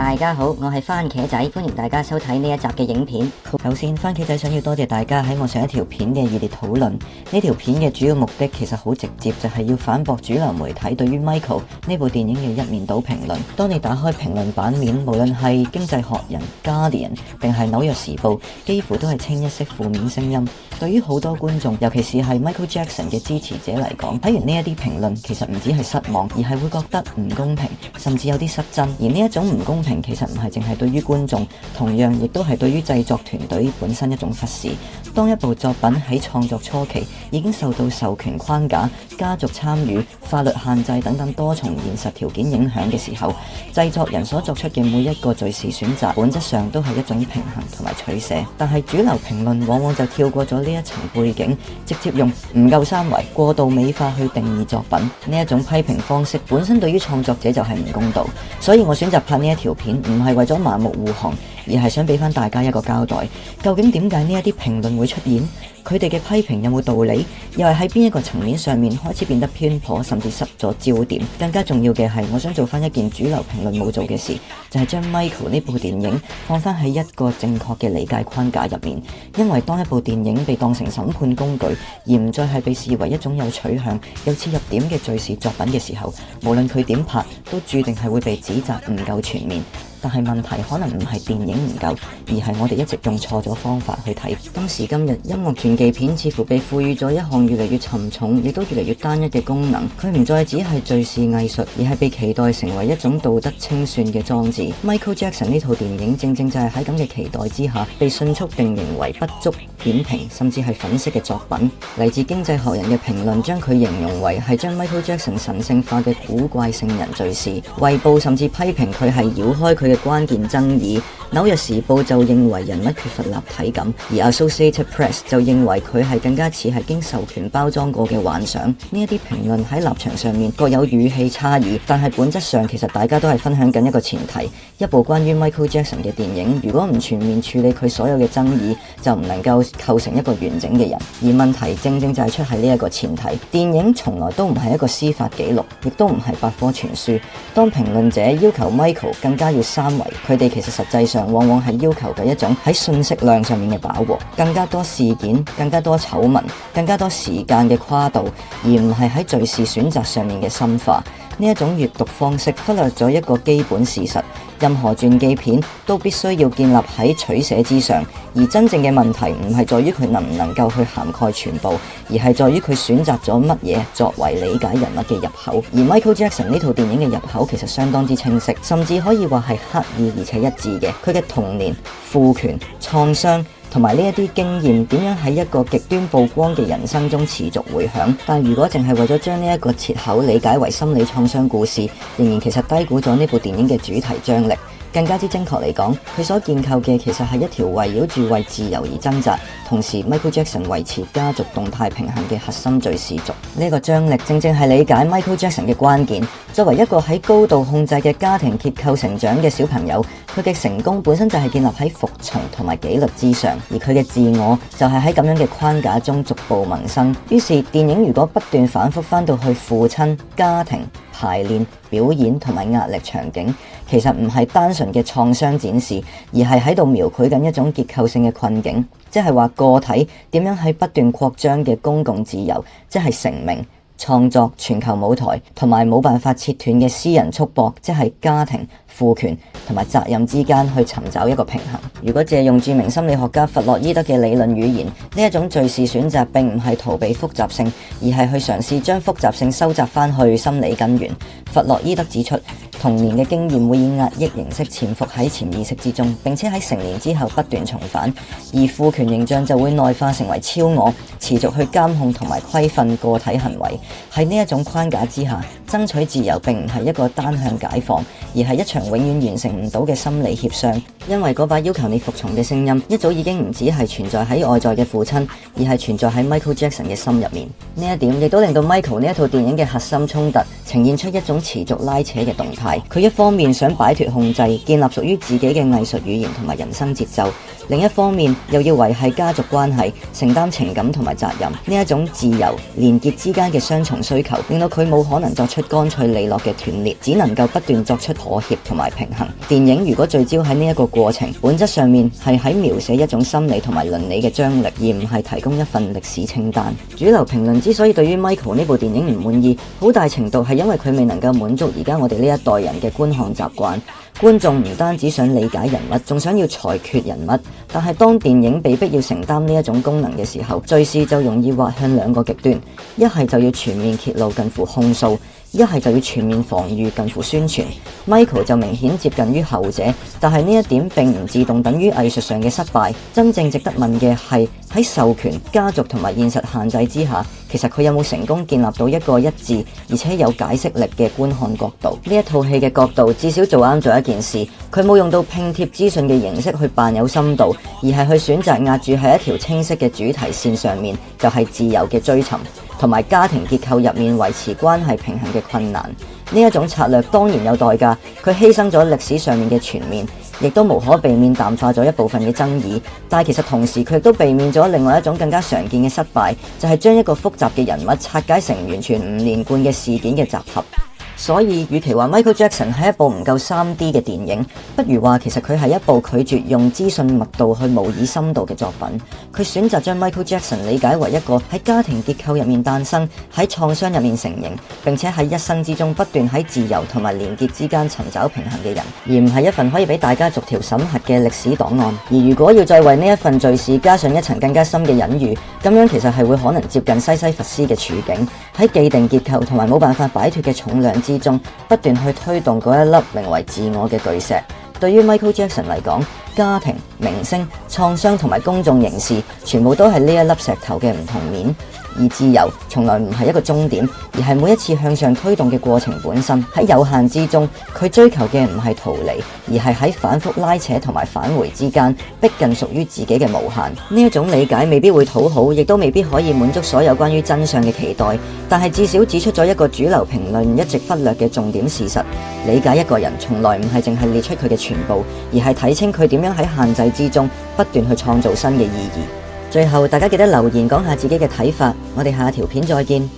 大家好，我係番茄仔，歡迎大家收睇呢一集嘅影片。首先，番茄仔想要多謝大家喺我上一條片嘅熱烈討論。呢條片嘅主要目的其實好直接，就係要反駁主流媒體對於 Michael 呢部電影嘅一面倒評論。當你打開評論版面，無論係經濟學人、Guardian 定係紐約時報，幾乎都係清一色負面聲音。對於好多觀眾，尤其是係 Michael Jackson 嘅支持者嚟講，睇完呢一啲評論，其實唔止係失望，而係會覺得唔公平，甚至有啲失真。而呢一種唔公平，其實唔係淨係對於觀眾，同樣亦都係對於製作團隊本身一種忽視。當一部作品喺創作初期已經受到授權框架、家族參與、法律限制等等多重現實條件影響嘅時候，製作人所作出嘅每一個敘事選擇，本質上都係一種平衡同埋取捨。但係主流評論往往就跳過咗呢一層背景，直接用唔夠三維、過度美化去定義作品。呢一種批評方式本身對於創作者就係唔公道，所以我選擇拍呢一條片，唔係為咗盲目護航，而係想俾翻大家一個交代。究竟點解呢一啲評論會出現？佢哋嘅批評有冇道理？又係喺邊一個層面上面開始變得偏頗，甚至失咗焦點？更加重要嘅係，我想做翻一件主流評論冇做嘅事，就係將 Michael 呢部電影放翻喺一個正確嘅理解框架入面。因為當一部電影被當成審判工具，而唔再係被視為一種有取向、有切入點嘅敘事作品嘅時候，無論佢點拍，都注定係會被指責唔夠全面。但係問題可能唔係電影唔夠，而係我哋一直用錯咗方法去睇。今時今日，音樂傳記片似乎被賦予咗一項越嚟越沉重，亦都越嚟越單一嘅功能。佢唔再只係敘事藝術，而係被期待成為一種道德清算嘅裝置。Michael Jackson 呢套電影正正就係喺咁嘅期待之下，被迅速定型為不足、扁平，甚至係粉飾嘅作品。嚟自經濟學人嘅評論將佢形容為係將 Michael Jackson 神聖化嘅古怪聖人敘事。衛報甚至批評佢係繞開佢嘅關鍵爭議，紐約時報就認為人物缺乏立體感，而 Associated Press 就認為佢係更加似係經授權包裝過嘅幻想。呢一啲評論喺立場上面各有語氣差異，但係本質上其實大家都係分享緊一個前提：一部關於 Michael Jackson 嘅電影，如果唔全面處理佢所有嘅爭議，就唔能夠構成一個完整嘅人。而問題正正就係出喺呢一個前提。電影從來都唔係一個司法記錄，亦都唔係百科全書。當評論者要求 Michael 更加要三維，佢哋其實實際上往往係要求嘅一種喺信息量上面嘅飽和，更加多事件、更加多醜聞、更加多時間嘅跨度，而唔係喺敘事選擇上面嘅深化。呢一種閱讀方式忽略咗一個基本事實：任何傳記片都必須要建立喺取捨之上，而真正嘅問題唔係在於佢能唔能夠去涵蓋全部，而係在於佢選擇咗乜嘢作為理解人物嘅入口。而 Michael Jackson 呢套電影嘅入口其實相當之清晰，甚至可以話係刻意而且一致嘅。佢嘅童年、父權、創傷同埋呢一啲經驗點樣喺一個極端曝光嘅人生中持續回響。但如果淨係為咗將呢一個切口理解為心理創傷故事，仍然其實低估咗呢部電影嘅主題張力。更加之精確嚟講，佢所建構嘅其實係一條圍繞住為自由而掙扎，同時 Michael Jackson 維持家族動態平衡嘅核心敘事軸。呢個張力正正係理解 Michael Jackson 嘅關鍵。作為一個喺高度控制嘅家庭結構成長嘅小朋友，佢嘅成功本身就係建立喺服從同埋紀律之上，而佢嘅自我就係喺咁樣嘅框架中逐步萌生。於是電影如果不斷反覆翻到去父親、家庭、排練、表演同埋壓力場景，其實唔係單純嘅創傷展示，而係喺度描繪緊一種結構性嘅困境，即係話個體點樣喺不斷擴張嘅公共自由，即係成名、創作、全球舞台同埋冇辦法切斷嘅私人束縛，即係家庭、父權同埋責任之間去尋找一個平衡。如果借用著名心理學家弗洛伊德嘅理論語言，呢一種敘事選擇並唔係逃避複雜性，而係去嘗試將複雜性收集翻去心理根源。弗洛伊德指出，童年嘅經驗會以壓抑形式潛伏喺潛意識之中，並且喺成年之後不斷重返，而父權形象就會內化成為超我，持續去監控同埋規訓個體行為。喺呢一種框架之下，爭取自由並唔係一個單向解放，而係一場永遠完成唔到嘅心理協商。因為嗰把要求你服從嘅聲音，一早已經唔只係存在喺外在嘅父親，而係存在喺 Michael Jackson 嘅心入面。呢一點亦都令到 Michael 呢一套電影嘅核心衝突呈現出一種持續拉扯嘅動態。佢一方面想擺脫控制，建立屬於自己嘅藝術語言同埋人生節奏，另一方面又要維繫家族關係，承擔情感同埋責任。呢一種自由連結之間嘅雙重需求，令到佢冇可能作出乾脆利落嘅斷裂，只能夠不斷作出妥協同埋平衡。電影如果聚焦喺呢一個過程，本質上面係喺描寫一種心理同埋倫理嘅張力，而唔係提供一份歷史清單。主流評論之所以對於 Michael 呢部電影唔滿意，好大程度係因為佢未能夠滿足而家我哋呢一代人嘅觀看習慣。觀眾唔單止想理解人物，仲想要裁決人物。但係當電影被迫要承擔呢一種功能嘅時候，敘事就容易滑向兩個極端，一係就要全面揭露近乎控訴，一係就要全面防禦近乎宣傳。Michael 就明顯接近於後者，但係呢一點並唔自動等於藝術上嘅失敗。真正值得問嘅係喺授權、家族同埋現實限制之下，其實佢有冇成功建立到一個一致而且有解釋力嘅觀看角度？呢一套戲嘅角度至少做啱咗一件事，佢冇用到拼貼資訊嘅形式去扮有深度，而係去選擇壓住喺一條清晰嘅主題線上面，就係自由嘅追尋同埋家庭結構入面維持關係平衡嘅困難。呢一種策略當然有代價，佢犧牲咗歷史上面嘅全面，亦都無可避免淡化咗一部分嘅爭議，但係其實同時佢亦都避免咗另外一種更加常見嘅失敗，就係將一個複雜嘅人物拆解成完全唔連貫嘅事件嘅集合。所以，與其話 Michael Jackson 係一部唔夠 3D 嘅電影，不如話其實佢係一部拒絕用資訊密度去模擬深度嘅作品。佢選擇將 Michael Jackson 理解為一個喺家庭結構入面誕生、喺創傷入面成形，並且喺一生之中不斷喺自由同埋連結之間尋找平衡嘅人，而唔係一份可以俾大家逐條審核嘅歷史檔案。而如果要再為呢一份敘事加上一層更加深嘅隱喻，咁樣其實係會可能接近西西弗斯嘅處境，喺既定結構同埋冇辦法擺脫嘅重量之中，不斷去推動嗰一粒名為自我嘅巨石。對於 Michael Jackson 嚟講，家庭、明星、創傷同埋公眾凝視，全部都係呢一粒石頭嘅唔同面。而自由從來唔係一個終點，而係每一次向上推動嘅過程本身。喺有限之中，佢追求嘅唔係逃離，而係喺反覆拉扯同埋返回之間，逼近屬於自己嘅無限。呢一種理解未必會討好，亦都未必可以滿足所有關於真相嘅期待，但係至少指出咗一個主流評論一直忽略嘅重點事實：理解一個人從來唔係淨係列出佢嘅全部，而係睇清佢點樣喺限制之中不斷去創造新嘅意義。最後，大家記得留言講下自己嘅睇法，我哋下條片再見。